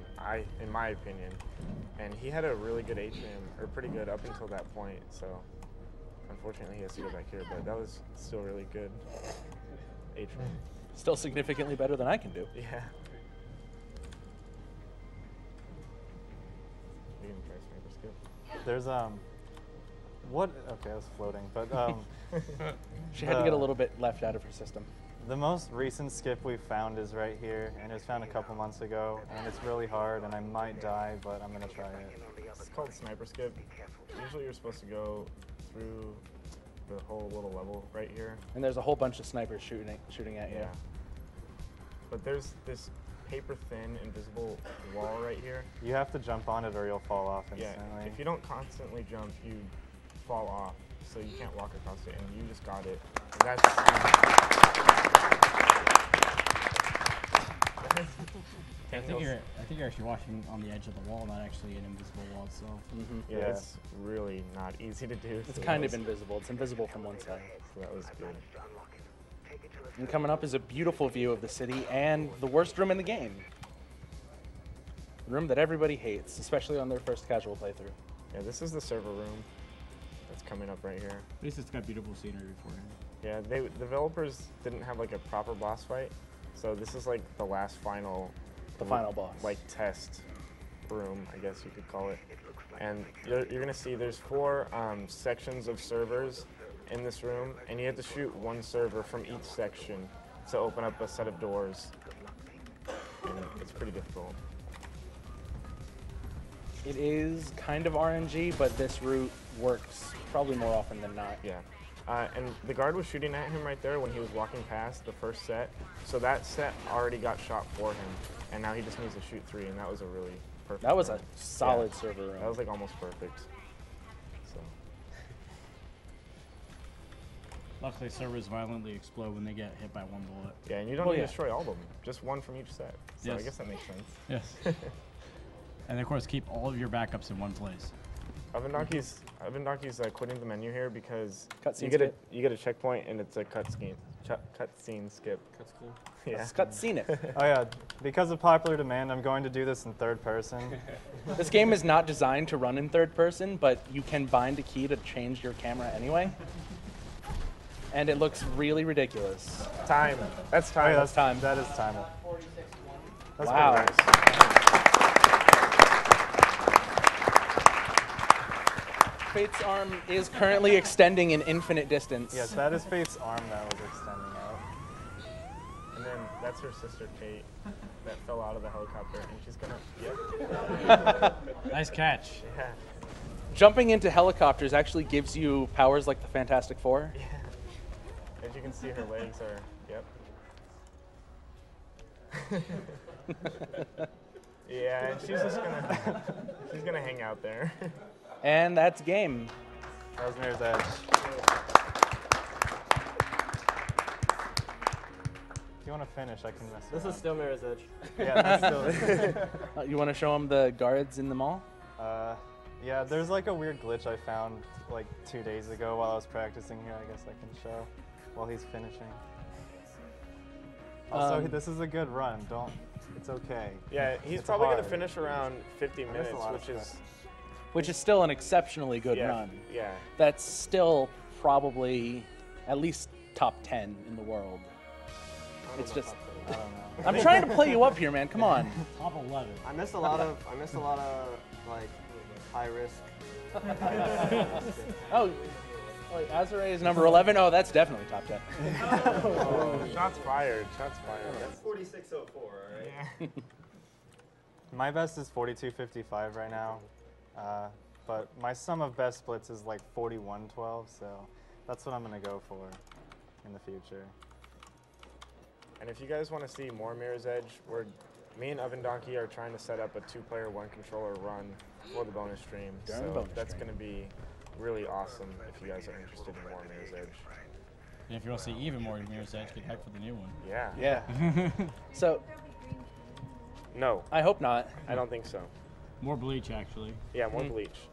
in my opinion. And he had a really good atrium, or pretty good up until that point, so unfortunately he has to go back here, but that was still really good atrium. Still significantly better than I can do. Yeah. We're gonna try sniper skip. There's what? Okay, I was floating, but She had to get a little bit left out of her system. The most recent skip we found is right here, and it was found a couple months ago, and it's really hard, and I might die, but I'm gonna try it. It's called sniper skip. Usually you're supposed to go through the whole little level right here. And there's a whole bunch of snipers shooting at you. Yeah. But there's this paper thin invisible wall right here. You have to jump on it or you'll fall off Yeah. instantly. If you don't constantly jump, you fall off. So you can't walk across it, and you just got it. And that's I think you're actually walking on the edge of the wall, not actually an invisible wall itself. Mm-hmm. Yeah, it's really not easy to do. It's kind of invisible. It's invisible from one side. So that was good. And coming up is a beautiful view of the city and the worst room in the game. The room that everybody hates, especially on their first casual playthrough. Yeah, this is the server room that's coming up right here. At least it's got beautiful scenery beforehand. Yeah, the developers didn't have like a proper boss fight, so this is like the last final. The final boss. Like test room, I guess you could call it. And you're gonna see there's 4 sections of servers in this room, and you have to shoot one server from each section to open up a set of doors. And it's pretty difficult. It is kind of RNG, but this route works probably more often than not. Yeah. And the guard was shooting at him right there when he was walking past the first set. So that set already got shot for him, and now he just needs to shoot 3, and that was a really perfect That was round. a solid server room. That was like almost perfect. So. Luckily, servers violently explode when they get hit by one bullet. Yeah, and you don't need to destroy all of them. Just one from each set. So Yes. I guess that makes sense. Yes. And of course, keep all of your backups in one place. Ovendonkey's quitting the menu here because Cutscene you get a checkpoint and it's a cutscene skip. Cutscene. Yeah. Let's cutscene it. Oh yeah, because of popular demand, I'm going to do this in third person. This game is not designed to run in third person, but you can bind a key to change your camera anyway. And it looks really ridiculous. Time. That's Oh, time. yeah, That's time. That is time. That's Wow. pretty nice. Fate's arm is currently extending an infinite distance. Yes, that is Faith's arm that was extending out. And then that's her sister Kate that fell out of the helicopter, and she's gonna. Yep. Nice catch. Yeah. jumping into helicopters actually gives you powers like the Fantastic Four. As you can see, her legs are, yep. Yeah, and she's just gonna, she's gonna hang out there. And that's game. That was Mirror's Edge. If you want to finish, I can mess This around. is still Mirror's Edge. Yeah, that's still. You want to show him the guards in the mall? Yeah, there's like a weird glitch I found like 2 days ago while I was practicing here. I guess I can show while he's finishing. Also, this is a good run. It's okay. Yeah, he's It's probably hard. gonna finish around 50 missed a minutes, lot of which is, stuff. Which is still an exceptionally good yeah, run. yeah. That's still probably at least top 10 in the world. It's just, I don't know. I'm trying to play you up here, man. Come on. Top 11. I missed a lot of like high risk. Oh, wait, Azure is number 11. Oh, that's definitely top 10. Shots fired, shots fired. That's 4604, alright? My best is 42.55 right now, but my sum of best splits is like 41.12, so that's what I'm gonna go for in the future. And if you guys want to see more Mirror's Edge, me and Ovendonkey are trying to set up a 2-player, 1-controller run for the bonus stream. During the So bonus that's stream. going to be really awesome if you guys are interested in more Mirror's Edge. And if you want to see even more Mirror's Edge, get hyped for the new one. Yeah. Yeah. So, No, I hope not. I don't think so. More Bleach, actually. Yeah, more Bleach.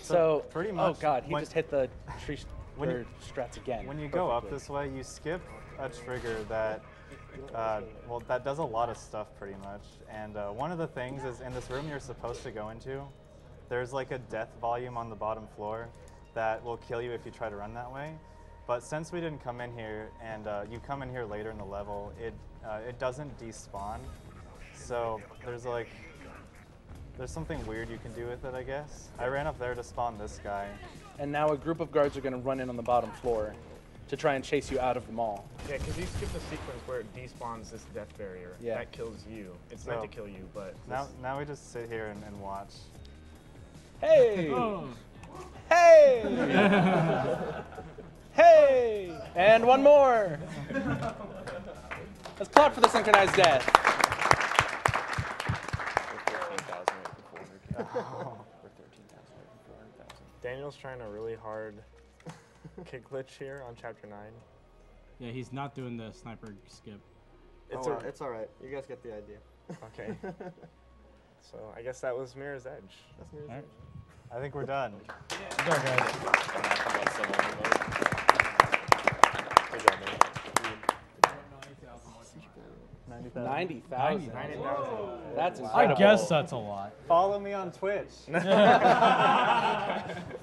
So, pretty oh much god, he when- just hit the tree when you- strats again. When you go up Perfectly. this way, you skip a trigger that, well, that does a lot of stuff pretty much. And one of the things is in this room you're supposed to go into, there's like a death volume on the bottom floor that will kill you if you try to run that way. But since we didn't come in here and you come in here later in the level, it doesn't despawn. So there's something weird you can do with it, I guess. I ran up there to spawn this guy. And now a group of guards are going to run in on the bottom floor to try and chase you out of the mall. Yeah, because you skip the sequence where it despawns this death barrier. Yeah. That kills you. It's meant So, to kill you, but Now we just sit here and watch. Hey! Oh. Hey! Hey! And one more! Let's clap for the synchronized death. Daniel's trying a really hard kick glitch here on chapter 9. Yeah, he's not doing the sniper skip. It's It's all right. You guys get the idea. okay. So I guess that was Mirror's Edge. That's Mirror's Alright. Edge. I think we're done. Good job, guys. Good job, man. 90,000. 90,000. That's I incredible. guess that's a lot. Follow me on Twitch. Thank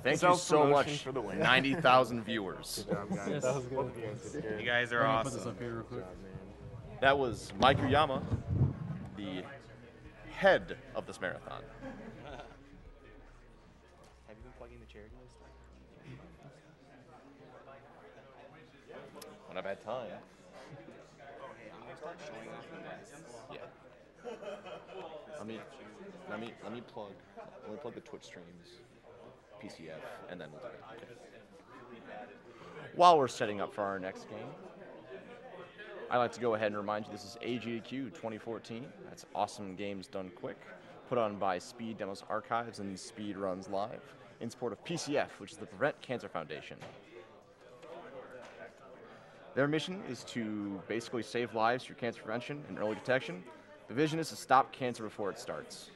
you so Self-promotion much for the win. 90,000 viewers. Good job, guys. Yes. That was good. Both of you guys did good. You guys are Let me put this awesome. up here real quick. Good job, man. That was Mike Uyama, the head of this marathon. Have you been plugging the charity list? When I've had time. Oh, hey, I'm gonna start showing off the lists. Yeah. Let me plug the Twitch streams, PCF, and then we'll do it. Okay. While we're setting up for our next game, I'd like to go ahead and remind you this is AGAQ 2014. That's Awesome Games Done Quick, put on by Speed Demos Archives and Speed Runs Live, in support of PCF, which is the Prevent Cancer Foundation. Their mission is to basically save lives through cancer prevention and early detection. The vision is to stop cancer before it starts.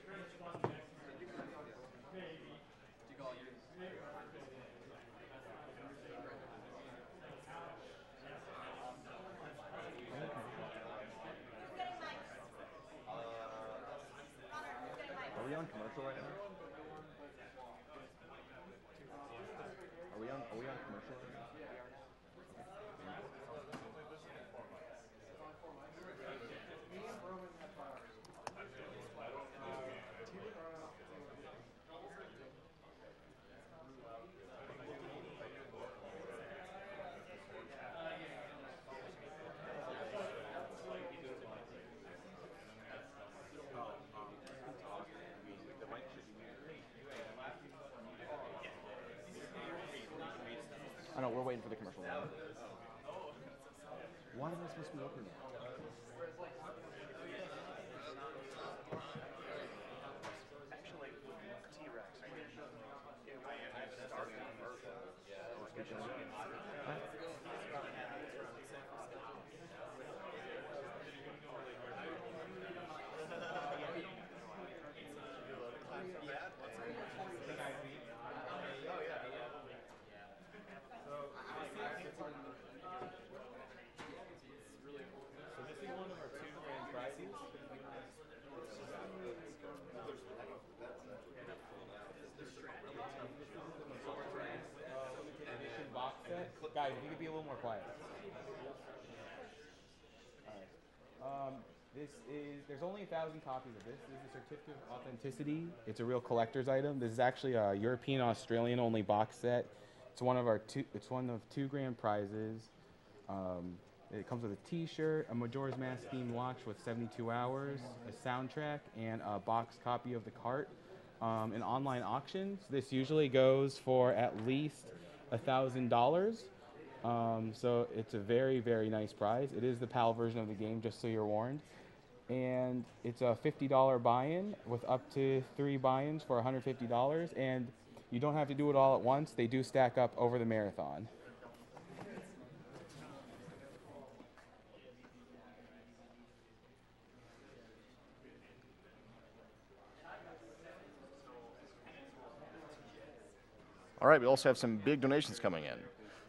Are we on commercial right now? Are we on commercial right now? waiting for the commercial. Why am I supposed to be opening it? Guys, if you could be a little more quiet. There's only 1,000 copies of this. This is a certificate of authenticity. It's a real collector's item. This is actually a European Australian only box set. It's one of two grand prizes. It comes with a T-shirt, a Majora's Mask themed watch with 72 hours, a soundtrack, and a box copy of the cart. In online auctions, this usually goes for at least $1,000. So it's a very, very nice prize. It is the PAL version of the game, just so you're warned. And it's a $50 buy-in with up to 3 buy-ins for $150. And you don't have to do it all at once. They do stack up over the marathon. All right, we also have some big donations coming in.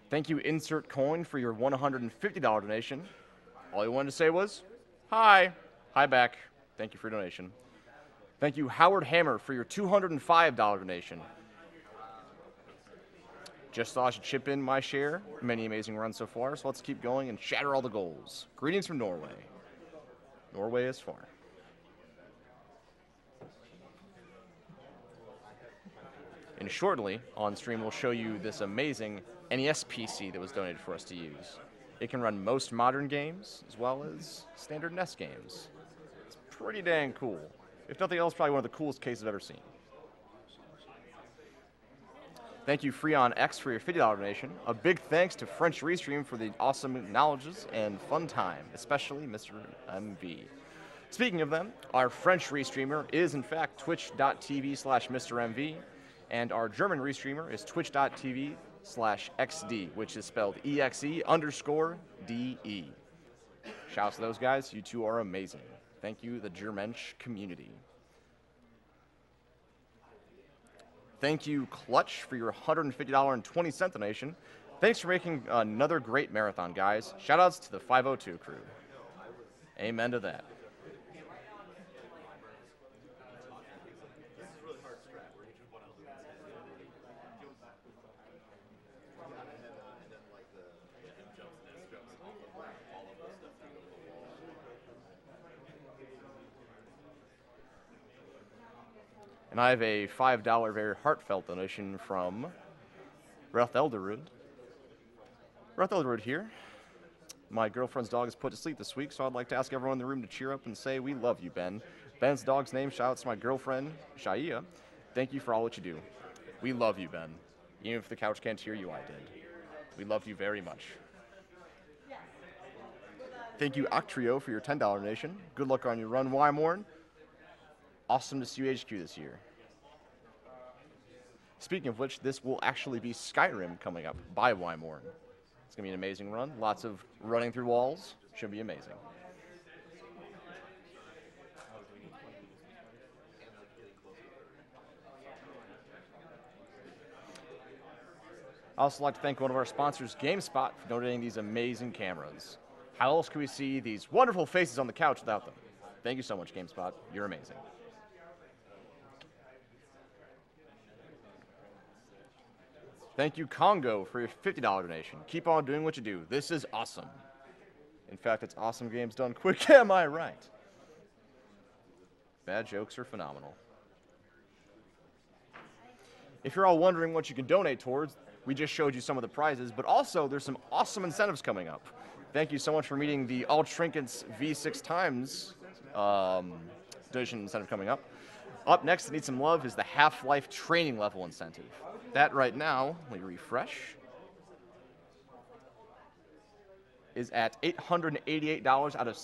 Thank you, Insert Coin, for your $150 donation. All you wanted to say was, hi. Hi back. Thank you for your donation. Thank you, Howard Hammer, for your $205 donation. Just thought I should chip in my share. Many amazing runs so far, so let's keep going and shatter all the goals. Greetings from Norway. Norway is far. And shortly, on stream, we'll show you this amazing NES PC that was donated for us to use. It can run most modern games, as well as standard NES games. It's pretty dang cool. If nothing else, probably one of the coolest cases I've ever seen. Thank you, Freon X, for your $50 donation. A big thanks to French Restream for the awesome knowledges and fun time, especially Mr. MV. Speaking of them, our French Restreamer is, in fact, twitch.tv/MrMV. And our German restreamer is twitch.tv/XD, which is spelled EXE_DE. Shouts to those guys. You two are amazing. Thank you, the Germensch community. Thank you, Clutch, for your $150.20 donation. Thanks for making another great marathon, guys. Shoutouts to the 502 crew. Amen to that. And I have a $5 very heartfelt donation from Reth Elderud. Reth Elderud here. My girlfriend's dog is put to sleep this week, so I'd like to ask everyone in the room to cheer up and say, we love you, Ben. Ben's dog's name shouts to my girlfriend, Shaia. Thank you for all that you do. We love you, Ben. Even if the couch can't hear you, I did. We love you very much. Thank you, Octrio, for your $10 donation. Good luck on your run, Wymorn. Awesome to see you HQ this year. Speaking of which, this will actually be Skyrim coming up by Wymorn. It's going to be an amazing run. Lots of running through walls. Should be amazing. I'd also like to thank one of our sponsors, GameSpot, for donating these amazing cameras. How else can we see these wonderful faces on the couch without them? Thank you so much, GameSpot. You're amazing. Thank you, Congo, for your $50 donation. Keep on doing what you do. This is awesome. In fact, it's awesome games done quick. Am I right? Bad jokes are phenomenal. If you're all wondering what you can donate towards, we just showed you some of the prizes, but also there's some awesome incentives coming up. Thank you so much for meeting the All Trinkets V6 times donation incentive coming up. Up next to need some love is the Half-Life training level incentive. That right now, let me refresh. is at $888 out of